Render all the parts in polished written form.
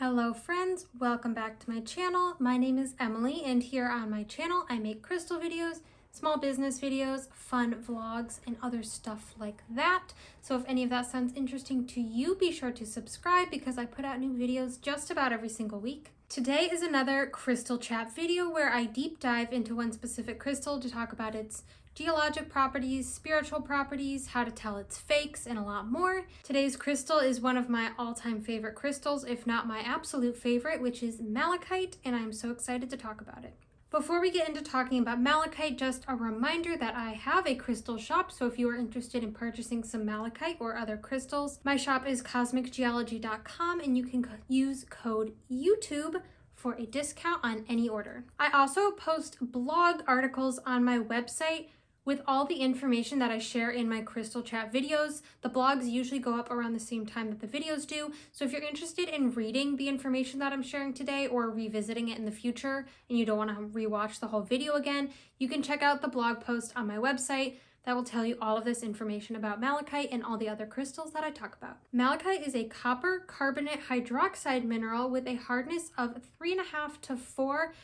Hello friends, welcome back to my channel. My name is Emily and here on my channel I make crystal videos, small business videos, fun vlogs, and other stuff like that. So if any of that sounds interesting to you, be sure to subscribe because I put out new videos just about every single week. Today is another crystal chat video where I deep dive into one specific crystal to talk about its geologic properties, spiritual properties, how to tell its fakes, and a lot more. Today's crystal is one of my all-time favorite crystals, if not my absolute favorite, which is malachite, and I'm so excited to talk about it. Before we get into talking about malachite, just a reminder that I have a crystal shop, so if you are interested in purchasing some malachite or other crystals, my shop is cosmicgeology.com, and you can use code YouTube for a discount on any order. I also post blog articles on my website with all the information that I share in my crystal chat videos. The blogs usually go up around the same time that the videos do. So if you're interested in reading the information that I'm sharing today or revisiting it in the future and you don't want to rewatch the whole video again, you can check out the blog post on my website that will tell you all of this information about malachite and all the other crystals that I talk about. Malachite is a copper carbonate hydroxide mineral with a hardness of 3.5 to 4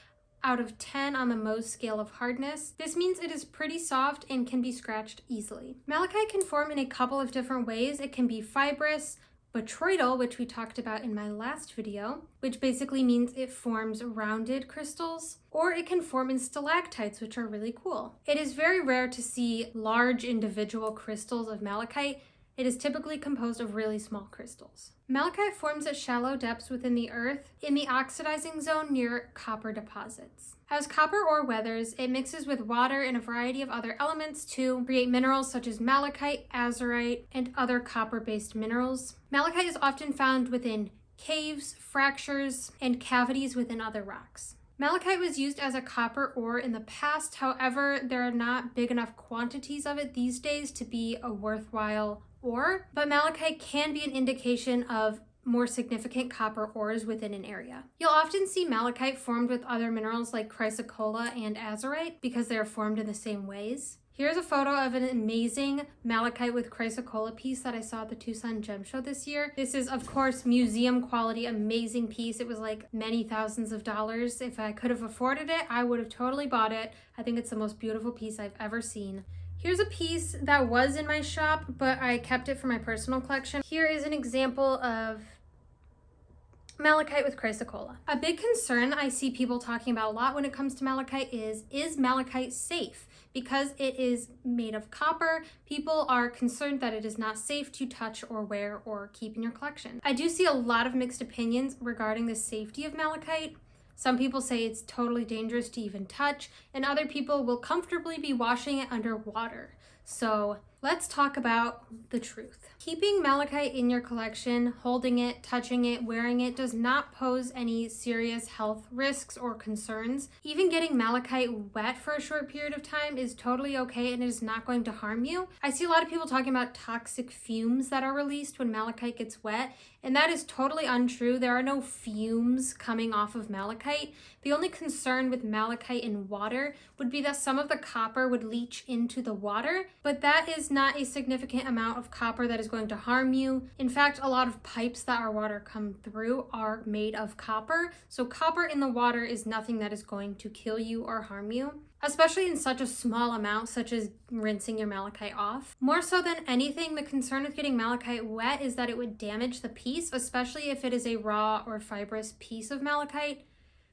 out of 10 on the Mohs scale of hardness. This means it is pretty soft and can be scratched easily. Malachite can form in a couple of different ways. It can be fibrous, botryoidal, which we talked about in my last video, which basically means it forms rounded crystals, or it can form in stalactites, which are really cool. It is very rare to see large individual crystals of malachite. It is typically composed of really small crystals. Malachite forms at shallow depths within the earth in the oxidizing zone near copper deposits. As copper ore weathers, it mixes with water and a variety of other elements to create minerals such as malachite, azurite, and other copper-based minerals. Malachite is often found within caves, fractures, and cavities within other rocks. Malachite was used as a copper ore in the past, however, there are not big enough quantities of it these days to be a worthwhile ore, but malachite can be an indication of more significant copper ores within an area. You'll often see malachite formed with other minerals like chrysocolla and azurite because they are formed in the same ways. Here's a photo of an amazing malachite with chrysocolla piece that I saw at the Tucson Gem Show this year. This is, of course, museum quality, amazing piece. It was like many thousands of dollars. If I could have afforded it, I would have totally bought it. I think it's the most beautiful piece I've ever seen. Here's a piece that was in my shop, but I kept it for my personal collection. Here is an example of malachite with chrysocolla. A big concern I see people talking about a lot when it comes to malachite is malachite safe? Because it is made of copper, people are concerned that it is not safe to touch or wear or keep in your collection. I do see a lot of mixed opinions regarding the safety of malachite. Some people say it's totally dangerous to even touch, and other people will comfortably be washing it underwater. So let's talk about the truth. Keeping malachite in your collection, holding it, touching it, wearing it does not pose any serious health risks or concerns. Even getting malachite wet for a short period of time is totally okay and it is not going to harm you. I see a lot of people talking about toxic fumes that are released when malachite gets wet, and that is totally untrue. There are no fumes coming off of malachite. The only concern with malachite in water would be that some of the copper would leach into the water, but that is not a significant amount of copper that is going to harm you. In fact, a lot of pipes that our water come through are made of copper, so copper in the water is nothing that is going to kill you or harm you, especially in such a small amount, such as rinsing your malachite off. More so than anything, the concern with getting malachite wet is that it would damage the piece, especially if it is a raw or fibrous piece of malachite.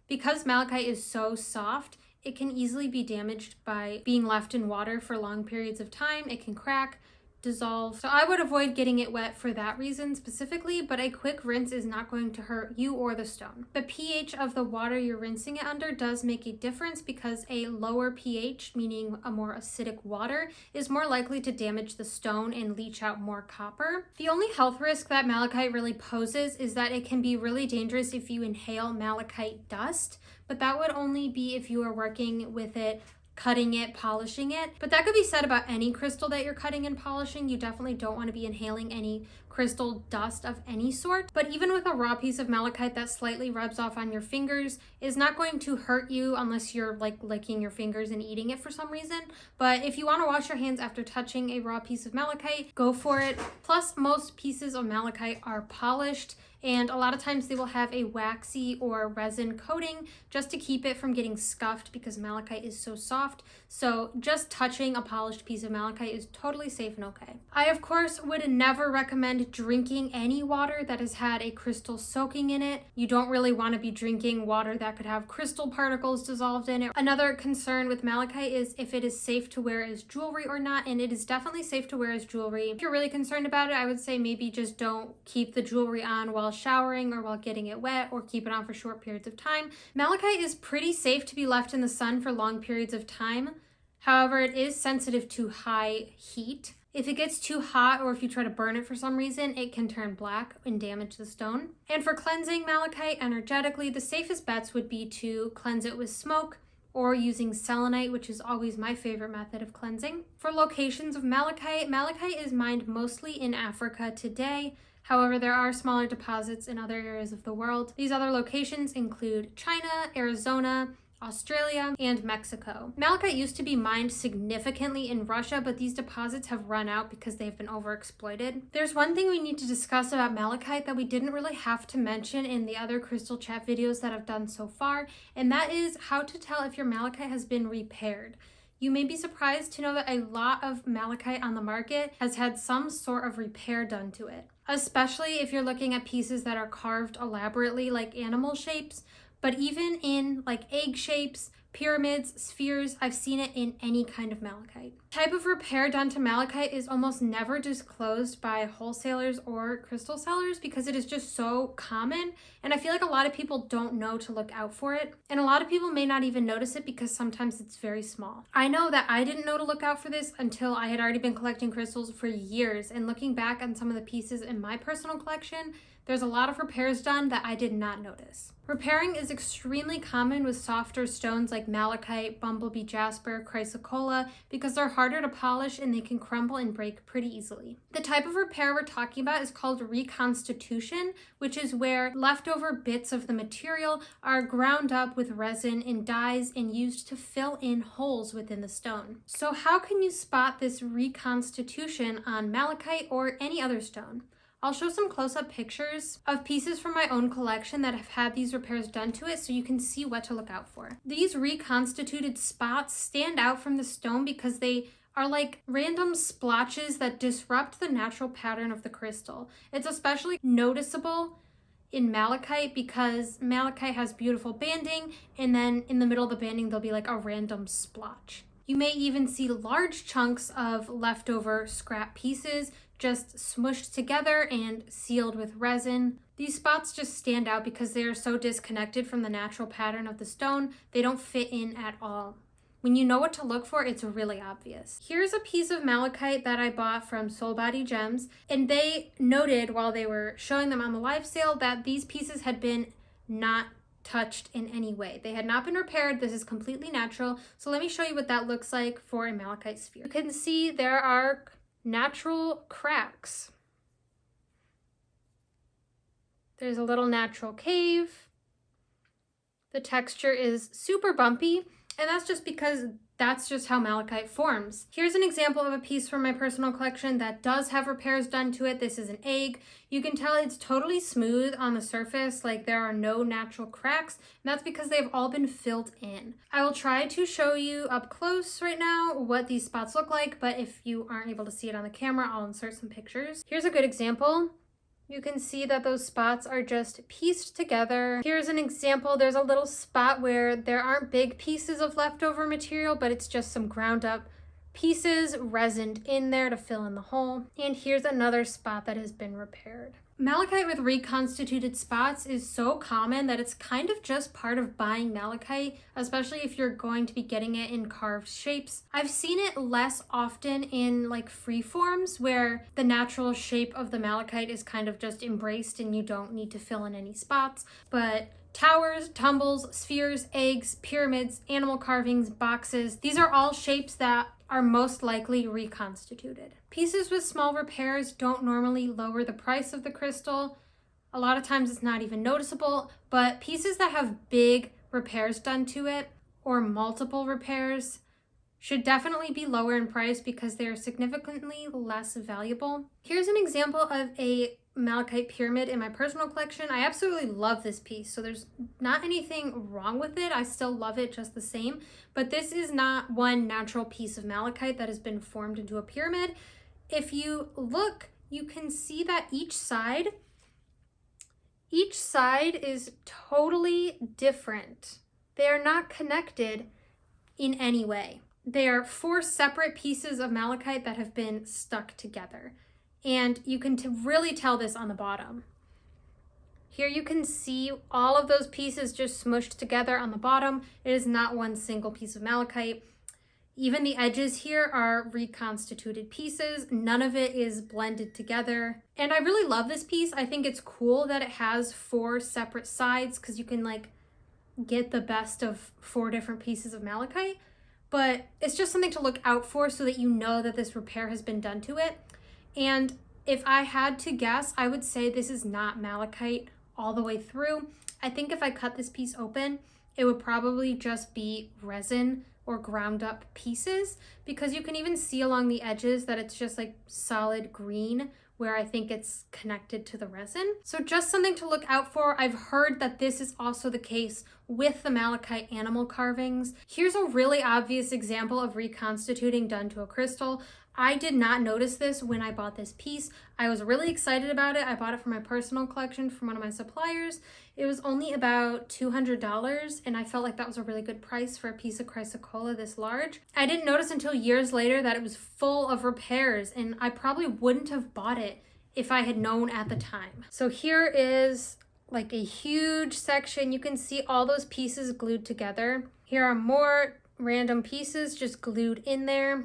Because malachite is so soft, it can easily be damaged by being left in water for long periods of time. It can crack, dissolve. So I would avoid getting it wet for that reason specifically, but a quick rinse is not going to hurt you or the stone. The pH of the water you're rinsing it under does make a difference because a lower pH, meaning a more acidic water, is more likely to damage the stone and leach out more copper. The only health risk that malachite really poses is that it can be really dangerous if you inhale malachite dust, but that would only be if you are working with it, cutting it, polishing it. But that could be said about any crystal that you're cutting and polishing. You definitely don't want to be inhaling any crystal dust of any sort. But even with a raw piece of malachite that slightly rubs off on your fingers is not going to hurt you unless you're like licking your fingers and eating it for some reason. But if you want to wash your hands after touching a raw piece of malachite, go for it. Plus, most pieces of malachite are polished, and a lot of times they will have a waxy or resin coating just to keep it from getting scuffed because malachite is so soft. So just touching a polished piece of malachite is totally safe and okay. I, of course, would never recommend drinking any water that has had a crystal soaking in it. You don't really want to be drinking water that could have crystal particles dissolved in it. Another concern with malachite is if it is safe to wear as jewelry or not, and it is definitely safe to wear as jewelry. If you're really concerned about it, I would say maybe just don't keep the jewelry on while showering or while getting it wet, or keep it on for short periods of time. Malachite is pretty safe to be left in the sun for long periods of time. However, it is sensitive to high heat. If it gets too hot or if you try to burn it for some reason, it can turn black and damage the stone. And for cleansing malachite energetically, the safest bets would be to cleanse it with smoke or using selenite, which is always my favorite method of cleansing. For locations of malachite, malachite is mined mostly in Africa today. However, there are smaller deposits in other areas of the world. These other locations include China, Arizona, Australia, and Mexico. Malachite used to be mined significantly in Russia, but these deposits have run out because they've been overexploited. There's one thing we need to discuss about malachite that we didn't really have to mention in the other crystal chat videos that I've done so far, and that is how to tell if your malachite has been repaired. You may be surprised to know that a lot of malachite on the market has had some sort of repair done to it, especially if you're looking at pieces that are carved elaborately like animal shapes. But even in like egg shapes, pyramids, spheres, I've seen it in any kind of malachite. Type of repair done to malachite is almost never disclosed by wholesalers or crystal sellers because it is just so common, and I feel like a lot of people don't know to look out for it, and a lot of people may not even notice it because sometimes it's very small. I know that I didn't know to look out for this until I had already been collecting crystals for years, and looking back on some of the pieces in my personal collection, there's a lot of repairs done that I did not notice. Repairing is extremely common with softer stones like malachite, bumblebee jasper, chrysocolla because they're harder to polish and they can crumble and break pretty easily. The type of repair we're talking about is called reconstitution, which is where leftover bits of the material are ground up with resin and dyes and used to fill in holes within the stone. So how can you spot this reconstitution on malachite or any other stone? I'll show some close-up pictures of pieces from my own collection that have had these repairs done to it so you can see what to look out for. These reconstituted spots stand out from the stone because they are like random splotches that disrupt the natural pattern of the crystal. It's especially noticeable in malachite because malachite has beautiful banding, and then in the middle of the banding there'll be like a random splotch. You may even see large chunks of leftover scrap pieces just smushed together and sealed with resin. These spots just stand out because they are so disconnected from the natural pattern of the stone, they don't fit in at all. When you know what to look for, it's really obvious. Here's a piece of malachite that I bought from Soul Body Gems, and they noted while they were showing them on the live sale that these pieces had been not touched in any way. They had not been repaired. This is completely natural. So let me show you what that looks like for a malachite sphere. You can see there are natural cracks. There's a little natural cave. The texture is super bumpy, and that's just because that's just how malachite forms. Here's an example of a piece from my personal collection that does have repairs done to it. This is an egg. You can tell it's totally smooth on the surface, like there are no natural cracks, and that's because they've all been filled in. I will try to show you up close right now what these spots look like, but if you aren't able to see it on the camera, I'll insert some pictures. Here's a good example. You can see that those spots are just pieced together. Here's an example. There's a little spot where there aren't big pieces of leftover material, but it's just some ground up pieces resined in there to fill in the hole. And here's another spot that has been repaired. Malachite with reconstituted spots is so common that it's kind of just part of buying malachite, especially if you're going to be getting it in carved shapes. I've seen it less often in like free forms where the natural shape of the malachite is kind of just embraced and you don't need to fill in any spots. But towers, tumbles, spheres, eggs, pyramids, animal carvings, boxes, these are all shapes that are most likely reconstituted. Pieces with small repairs don't normally lower the price of the crystal. A lot of times it's not even noticeable, but pieces that have big repairs done to it or multiple repairs should definitely be lower in price because they are significantly less valuable. Here's an example of a malachite pyramid in my personal collection. I absolutely love this piece, so there's not anything wrong with it. I still love it just the same, but this is not one natural piece of malachite that has been formed into a pyramid. If you look, you can see that each side is totally different. They are not connected in any way. They are 4 separate pieces of malachite that have been stuck together. And you can really tell this on the bottom. Here you can see all of those pieces just smushed together on the bottom. It is not one single piece of malachite. Even the edges here are reconstituted pieces. None of it is blended together. And I really love this piece. I think it's cool that it has 4 separate sides because you can like get the best of 4 different pieces of malachite. But it's just something to look out for so that you know that this repair has been done to it. And if I had to guess, I would say this is not malachite all the way through. I think if I cut this piece open, it would probably just be resin or ground up pieces, because you can even see along the edges that it's just like solid green where I think it's connected to the resin. So just something to look out for. I've heard that this is also the case with the malachite animal carvings. Here's a really obvious example of reconstituting done to a crystal. I did not notice this when I bought this piece. I was really excited about it. I bought it for my personal collection from one of my suppliers. It was only about $200, and I felt like that was a really good price for a piece of chrysocolla this large. I didn't notice until years later that it was full of repairs, and I probably wouldn't have bought it if I had known at the time. So here is like a huge section. You can see all those pieces glued together. Here are more random pieces just glued in there.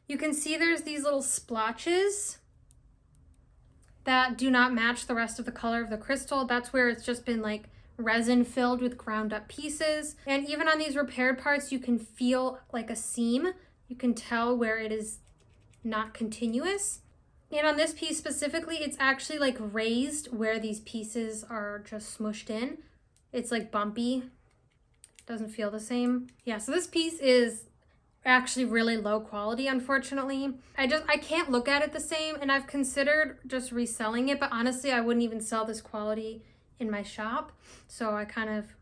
You can see there's these little splotches that do not match the rest of the color of the crystal. That's where it's just been like resin filled with ground up pieces. And even on these repaired parts, you can feel like a seam. You can tell where it is not continuous. And on this piece specifically, it's actually like raised where these pieces are just smushed in. It's like bumpy, doesn't feel the same. Yeah, so this piece is actually really low quality, unfortunately. I can't look at it the same, and I've considered just reselling it, but honestly I wouldn't even sell this quality in my shop, so I kind of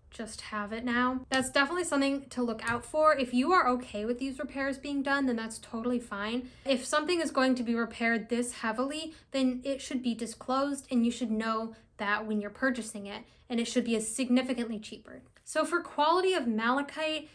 just have it now. That's definitely something to look out for. If you are okay with these repairs being done, then that's totally fine. If something is going to be repaired this heavily, then it should be disclosed, and you should know that when you're purchasing it, and it should be significantly cheaper. So for quality of malachite,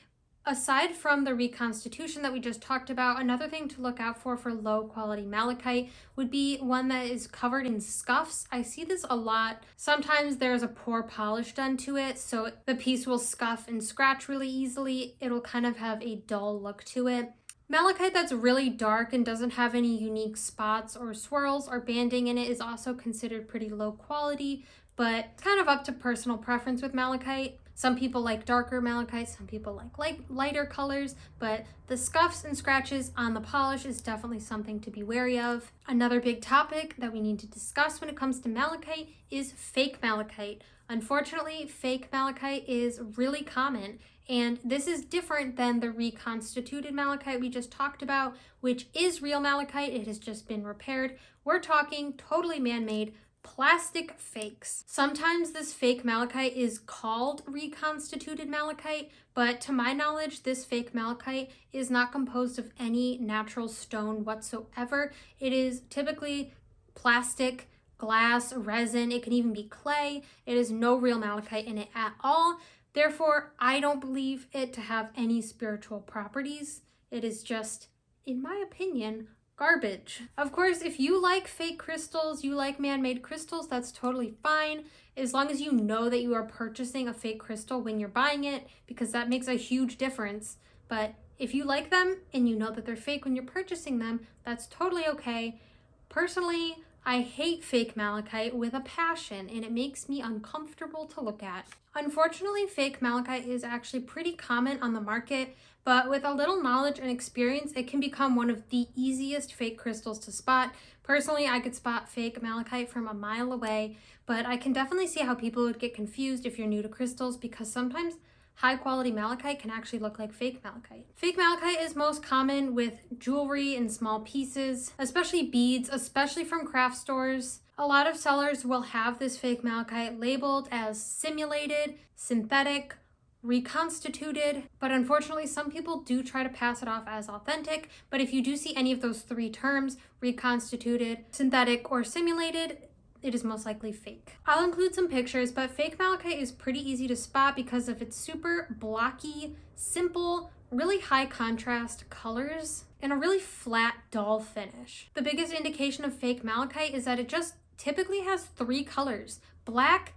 aside from the reconstitution that we just talked about, another thing to look out for low quality malachite would be one that is covered in scuffs. I see this a lot. Sometimes there's a poor polish done to it, so the piece will scuff and scratch really easily. It'll kind of have a dull look to it. Malachite that's really dark and doesn't have any unique spots or swirls or banding in it is also considered pretty low quality, but it's kind of up to personal preference with malachite. Some people like darker malachite, some people like lighter colors, but the scuffs and scratches on the polish is definitely something to be wary of. Another big topic that we need to discuss when it comes to malachite is fake malachite. Unfortunately, fake malachite is really common, and this is different than the reconstituted malachite we just talked about, which is real malachite. It has just been repaired. We're talking totally man-made plastic fakes. Sometimes this fake malachite is called reconstituted malachite, but to my knowledge, this fake malachite is not composed of any natural stone whatsoever. It is typically plastic, glass, resin. It can even be clay. It is no real malachite in it at all. Therefore, I don't believe it to have any spiritual properties. It is just, in my opinion, garbage. Of course, if you like fake crystals, you like man-made crystals, that's totally fine, as long as you know that you are purchasing a fake crystal when you're buying it, because that makes a huge difference. But if you like them and you know that they're fake when you're purchasing them, that's totally okay. Personally, I hate fake malachite with a passion, and it makes me uncomfortable to look at. Unfortunately, fake malachite is actually pretty common on the market, but with a little knowledge and experience, it can become one of the easiest fake crystals to spot. Personally, I could spot fake malachite from a mile away, but I can definitely see how people would get confused if you're new to crystals, because sometimes high quality malachite can actually look like fake malachite. Fake malachite is most common with jewelry in small pieces, especially beads, especially from craft stores. A lot of sellers will have this fake malachite labeled as simulated, synthetic, reconstituted, but unfortunately some people do try to pass it off as authentic. But if you do see any of those three terms, reconstituted, synthetic, or simulated, it is most likely fake. I'll include some pictures, but fake malachite is pretty easy to spot because of its super blocky, simple, really high contrast colors and a really flat, dull finish. The biggest indication of fake malachite is that it just typically has three colors: black,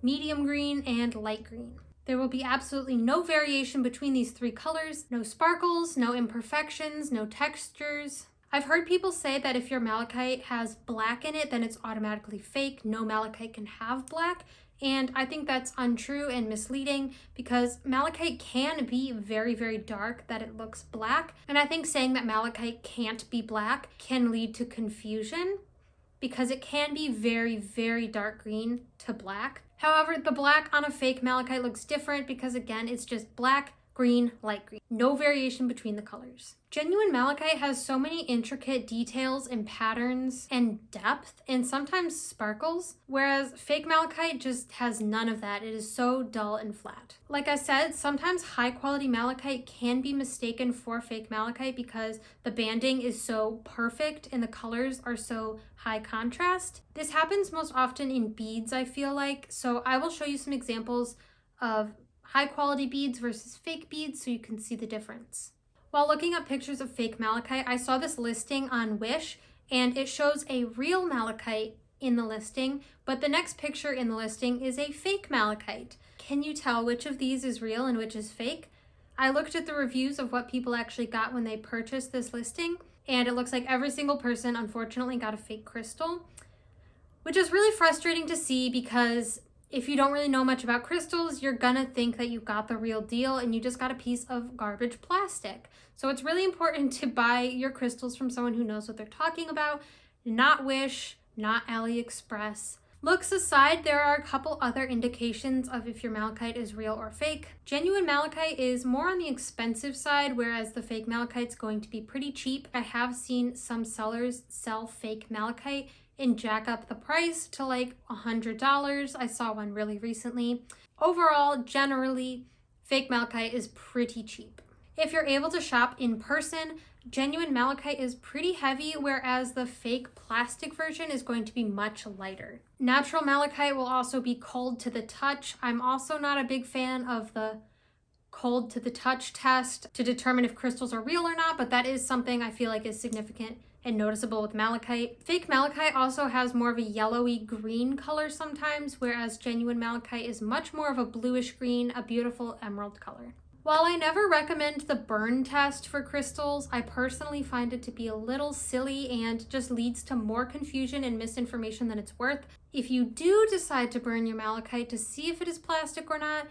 medium green, and light green. There will be absolutely no variation between these three colors, no sparkles, no imperfections, no textures. I've heard people say that if your malachite has black in it, then it's automatically fake. No malachite can have black. And I think that's untrue and misleading, because malachite can be very, very dark that it looks black. And I think saying that malachite can't be black can lead to confusion, because it can be very, very dark green to black. However, the black on a fake malachite looks different because, again, it's just black, green, light green. No variation between the colors. Genuine malachite has so many intricate details and patterns and depth and sometimes sparkles, whereas fake malachite just has none of that. It is so dull and flat. Like I said, sometimes high quality malachite can be mistaken for fake malachite because the banding is so perfect and the colors are so high contrast. This happens most often in beads, I feel like. So I will show you some examples of high quality beads versus fake beads so you can see the difference. While looking up pictures of fake malachite, I saw this listing on Wish, and it shows a real malachite in the listing, but the next picture in the listing is a fake malachite. Can you tell which of these is real and which is fake? I looked at the reviews of what people actually got when they purchased this listing, and it looks like every single person unfortunately got a fake crystal, which is really frustrating to see, because if you don't really know much about crystals, you're gonna think that you got the real deal and you just got a piece of garbage plastic. So it's really important to buy your crystals from someone who knows what they're talking about, not Wish, not AliExpress. Looks aside, there are a couple other indications of if your malachite is real or fake. Genuine malachite is more on the expensive side, whereas the fake malachite's going to be pretty cheap. I have seen some sellers sell fake malachite and jack up the price to like $100. I saw one really recently. Overall, generally, fake malachite is pretty cheap. If you're able to shop in person, genuine malachite is pretty heavy, whereas the fake plastic version is going to be much lighter. Natural malachite will also be cold to the touch. I'm also not a big fan of the cold to the touch test to determine if crystals are real or not, but that is something I feel like is significant and noticeable with malachite. Fake malachite also has more of a yellowy green color sometimes, whereas genuine malachite is much more of a bluish green, a beautiful emerald color. While I never recommend the burn test for crystals, I personally find it to be a little silly and just leads to more confusion and misinformation than it's worth. If you do decide to burn your malachite to see if it is plastic or not,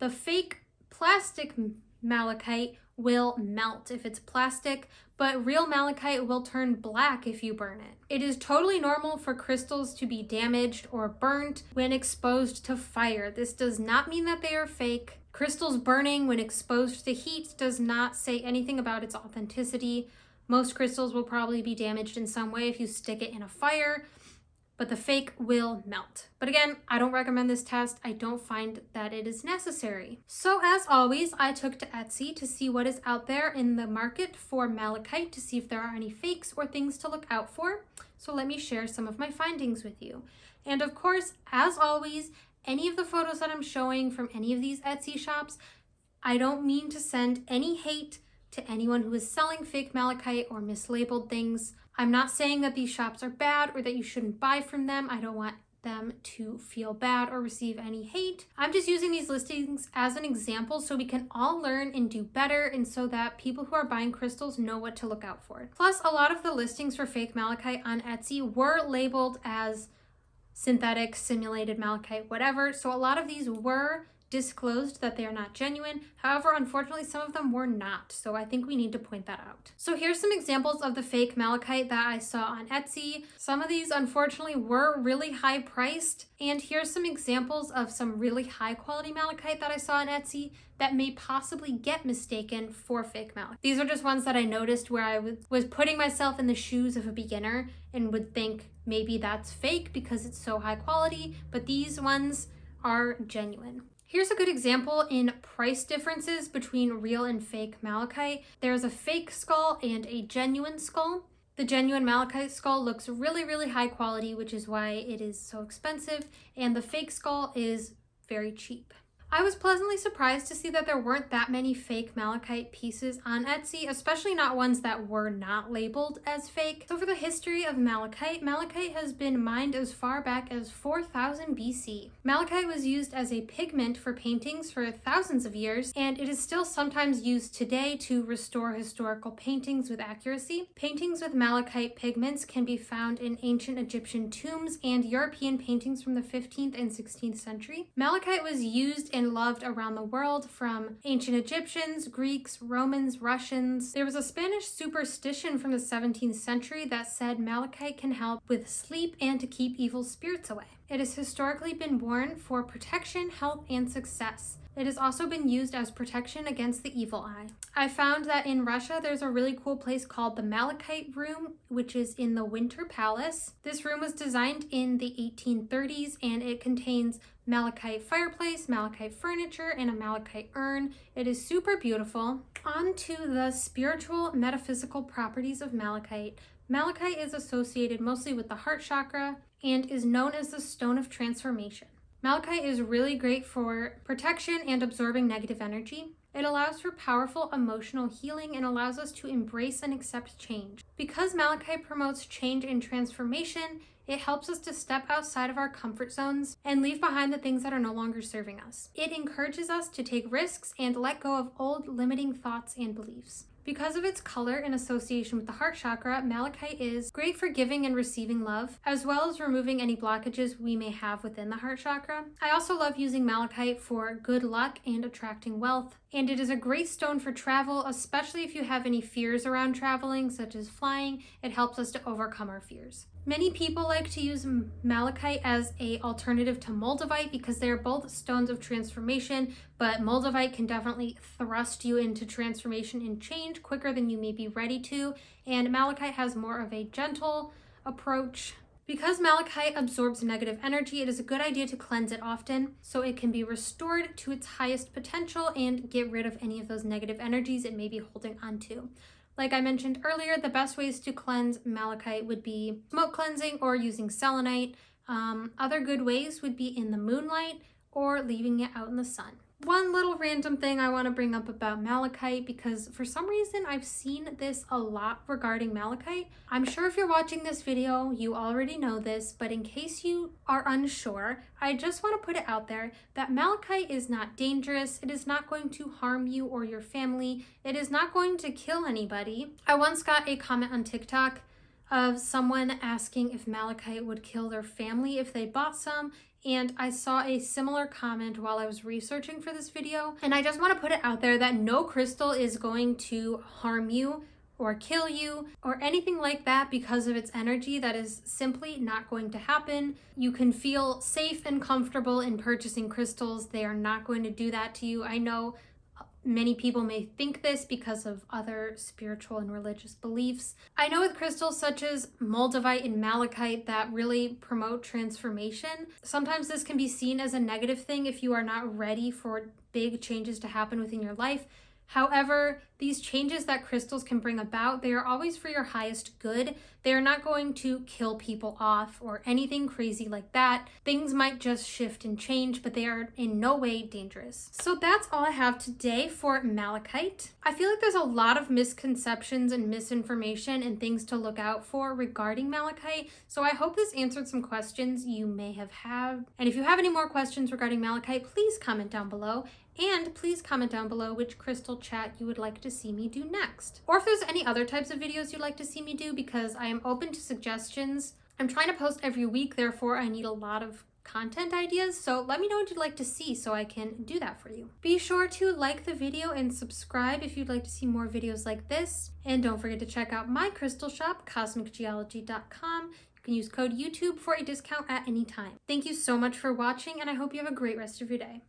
the fake plastic malachite will melt if it's plastic, but real malachite will turn black if you burn it. It is totally normal for crystals to be damaged or burnt when exposed to fire. This does not mean that they are fake. Crystals burning when exposed to heat does not say anything about its authenticity. Most crystals will probably be damaged in some way if you stick it in a fire, but the fake will melt. But again, I don't recommend this test. I don't find that it is necessary. So as always, I took to Etsy to see what is out there in the market for malachite, to see if there are any fakes or things to look out for. So let me share some of my findings with you. And of course, as always, any of the photos that I'm showing from any of these Etsy shops, I don't mean to send any hate to anyone who is selling fake malachite or mislabeled things. I'm not saying that these shops are bad or that you shouldn't buy from them. I don't want them to feel bad or receive any hate. I'm just using these listings as an example so we can all learn and do better, and so that people who are buying crystals know what to look out for. Plus, a lot of the listings for fake malachite on Etsy were labeled as synthetic, simulated malachite, whatever. So a lot of these were disclosed that they are not genuine. However, unfortunately, some of them were not. So I think we need to point that out. So here's some examples of the fake malachite that I saw on Etsy. Some of these, unfortunately, were really high priced. And here's some examples of some really high quality malachite that I saw on Etsy that may possibly get mistaken for fake malachite. These are just ones that I noticed where I was putting myself in the shoes of a beginner and would think maybe that's fake because it's so high quality, but these ones are genuine. Here's a good example in price differences between real and fake malachite. There's a fake skull and a genuine skull. The genuine malachite skull looks really, really high quality, which is why it is so expensive, and the fake skull is very cheap. I was pleasantly surprised to see that there weren't that many fake malachite pieces on Etsy, especially not ones that were not labeled as fake. So for the history of malachite, malachite has been mined as far back as 4000 BC. Malachite was used as a pigment for paintings for thousands of years, and it is still sometimes used today to restore historical paintings with accuracy. Paintings with malachite pigments can be found in ancient Egyptian tombs and European paintings from the 15th and 16th century. Malachite was used and loved around the world, from ancient Egyptians, Greeks, Romans, Russians. There was a Spanish superstition from the 17th century that said malachite can help with sleep and to keep evil spirits away. It has historically been worn for protection, health, and success. It has also been used as protection against the evil eye. I found that in Russia, there's a really cool place called the Malachite Room, which is in the Winter Palace. This room was designed in the 1830s, and it contains malachite fireplace, malachite furniture, and a malachite urn. It is super beautiful. On to the spiritual metaphysical properties of malachite. Malachite is associated mostly with the heart chakra and is known as the stone of transformation. Malachite is really great for protection and absorbing negative energy. It allows for powerful emotional healing and allows us to embrace and accept change. Because malachite promotes change and transformation, it helps us to step outside of our comfort zones and leave behind the things that are no longer serving us. It encourages us to take risks and let go of old limiting thoughts and beliefs. Because of its color in association with the heart chakra, malachite is great for giving and receiving love, as well as removing any blockages we may have within the heart chakra. I also love using malachite for good luck and attracting wealth, and it is a great stone for travel, especially if you have any fears around traveling, such as flying. It helps us to overcome our fears. Many people like to use malachite as an alternative to moldavite because they are both stones of transformation, but moldavite can definitely thrust you into transformation and change quicker than you may be ready to, and malachite has more of a gentle approach. Because malachite absorbs negative energy, it is a good idea to cleanse it often so it can be restored to its highest potential and get rid of any of those negative energies it may be holding onto. Like I mentioned earlier, the best ways to cleanse malachite would be smoke cleansing or using selenite. Other good ways would be in the moonlight or leaving it out in the sun. One little random thing I want to bring up about malachite, because for some reason I've seen this a lot regarding malachite. I'm sure if you're watching this video, you already know this, but in case you are unsure, I just want to put it out there that malachite is not dangerous. It is not going to harm you or your family. It is not going to kill anybody. I once got a comment on TikTok of someone asking if malachite would kill their family if they bought some, and I saw a similar comment while I was researching for this video. And I just want to put it out there that no crystal is going to harm you or kill you or anything like that because of its energy. That is simply not going to happen. You can feel safe and comfortable in purchasing crystals. They are not going to do that to you. I know many people may think this because of other spiritual and religious beliefs. I know with crystals such as moldavite and malachite that really promote transformation, sometimes this can be seen as a negative thing if you are not ready for big changes to happen within your life. However, these changes that crystals can bring about, they are always for your highest good. They are not going to kill people off or anything crazy like that. Things might just shift and change, but they are in no way dangerous. So that's all I have today for malachite. I feel like there's a lot of misconceptions and misinformation and things to look out for regarding malachite. So I hope this answered some questions you may have had. And if you have any more questions regarding malachite, please comment down below. And please comment down below which crystal chat you would like to see me do next. Or if there's any other types of videos you'd like to see me do, because I am open to suggestions. I'm trying to post every week, therefore I need a lot of content ideas, so let me know what you'd like to see so I can do that for you. Be sure to like the video and subscribe if you'd like to see more videos like this. And don't forget to check out my crystal shop, cosmicgeology.com. You can use code YouTube for a discount at any time. Thank you so much for watching, and I hope you have a great rest of your day.